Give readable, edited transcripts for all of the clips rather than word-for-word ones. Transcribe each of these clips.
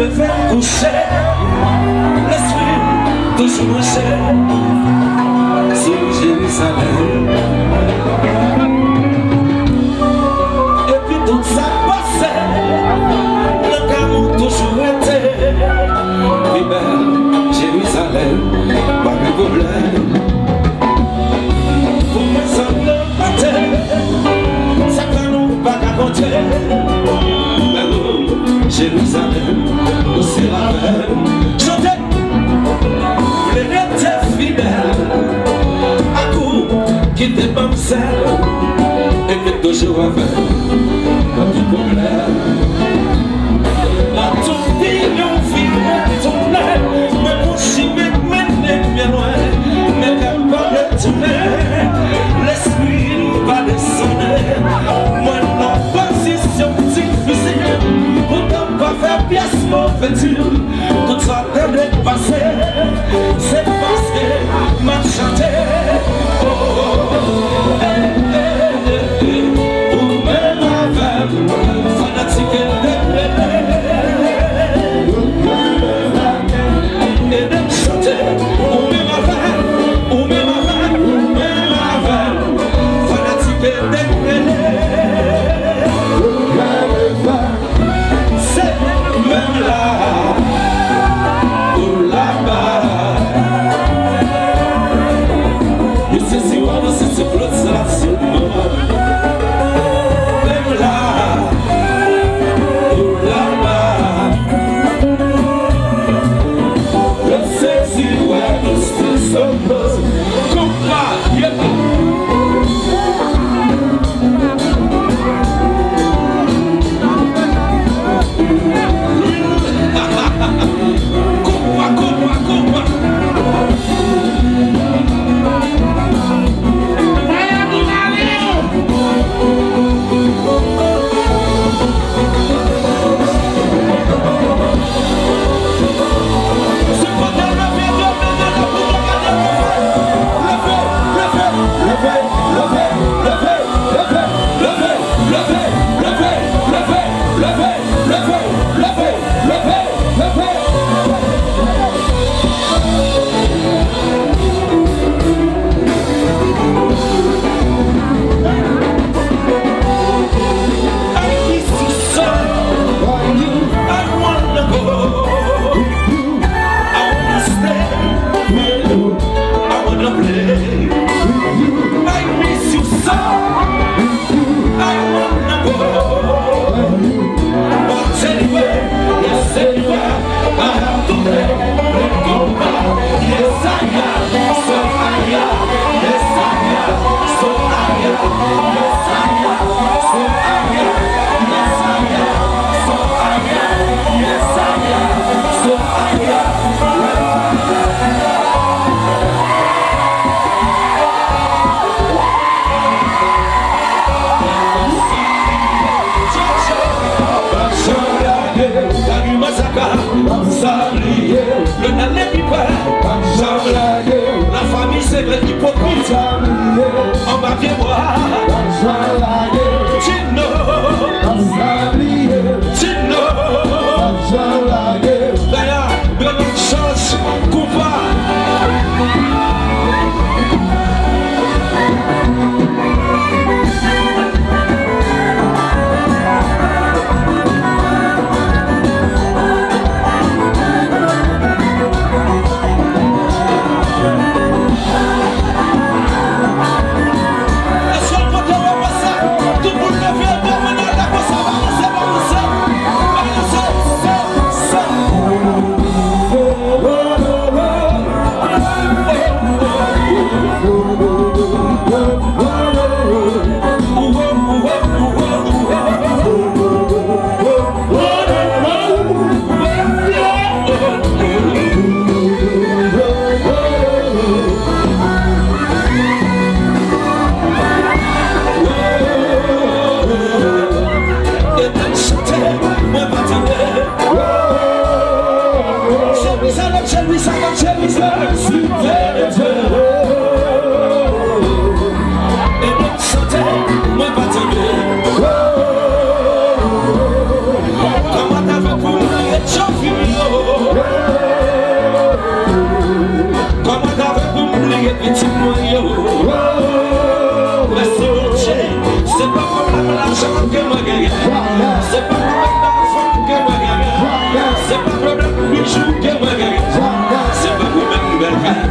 lever, coucher, l'esprit toujours marché sur Jérusalem. Et puis tout ça passait, le canon toujours été. Puis belle Jérusalem, pas de problème. Pour moi ça ne battait, ça canon pas qu'à compter. Jérusalem, où c'est la peine. Chantez, les étaient fidèles à coup qui dépensait et que toujours avec pas de problème. La tourbillon vient tourner, mais mon chimé mène bien loin, mais qu'elle va retourner, l'esprit va descendre. Moi, non, position difficile. Pas faire pièce mauvaise, tout ça devait passer. C'est parce que m'a chanté. Oh, ou même avec fanatique et de chanter. Ou même avec fanatique et la famille c'est l'hypocrite. On va bien voir. Tino, d'ailleurs, bonne chance, Compas.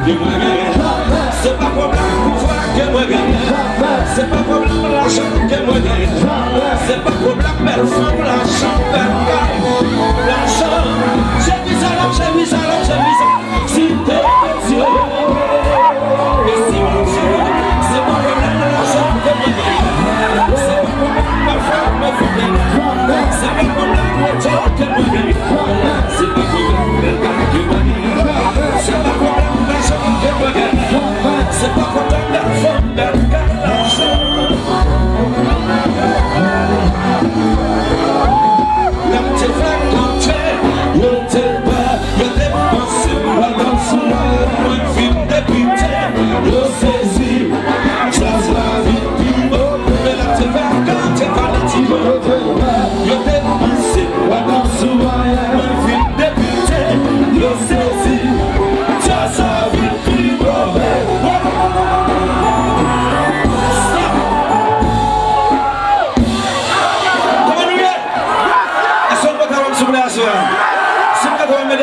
C'est pas problème pour voir que moi gagne. C'est pas problème l'argent que moi gagne. C'est pas problème belle femme, l'argent, belle gagne. L'argent, j'ai vu ça là, j'ai vu ça là, j'ai vu ça. Si t'es petit, et si mon Dieu, c'est pas problème l'argent que moi gagne. C'est pas problème ma femme, ma femme. C'est pas problème l'argent que moi gagne. C'est pas problème belle gagne que moi gagne. C'est pas problème l'argent que moi gagne. C'est pas problème la femme, belle gagne l'argent.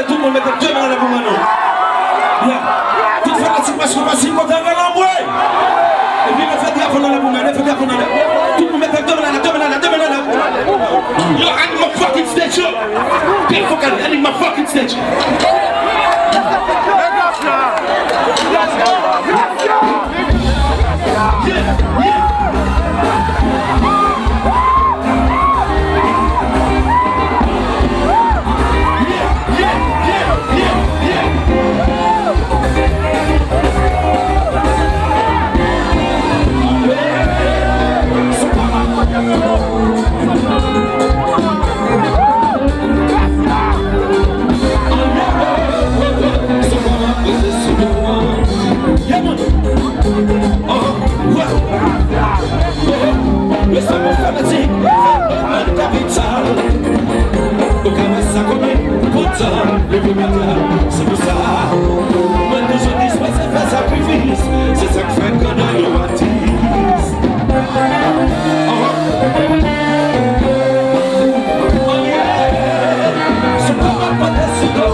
Tout le monde met deux mains à la boum maintenant. Tout fanatique parce qu'on va s'y compter dans l'embrouille. Et puis, on fait gaffe dans la boum, on fait gaffe dans la. Tout le monde met deux mains à la, deux mains à la, deux mains à la. Yo, I need my fucking stage up. Quel faut qu'elle, I need my fucking stage. Le savoir fanatique, le capital. Au cas où ça connaît, pourtant, le matin, c'est pour ça. Moi, toujours dis, c'est faire sacrifice. C'est ça que fait qu'on a le baptiste. Oh yeah, c'est pas mal pas de sous-d'eau.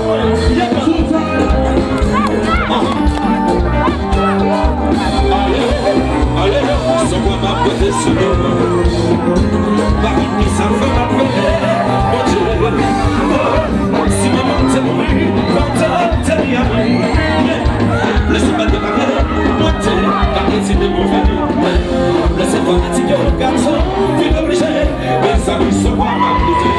Allez, c'est quoi ma beauté sous l'eau. Par contre, ça fait ma beauté. Mon Dieu, si maman t'es mouru, quand t'es rien. Laissez pas de barrière, moi t'es, car c'est de mon venir. Laissez pas de tigre au garçon, tu es obligé, mais ça lui se voit ma beauté.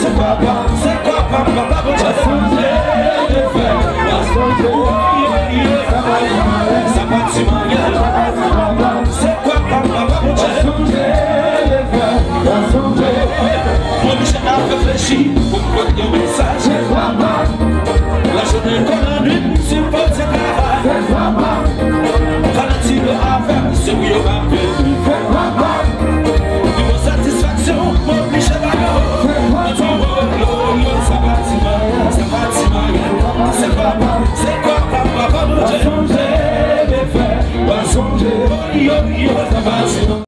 C'est quoi papa, bon Dieu, ça va tu m'engueules. C'est quoi papa, bon Dieu, moi j'ai à réfléchir, pourquoi il y a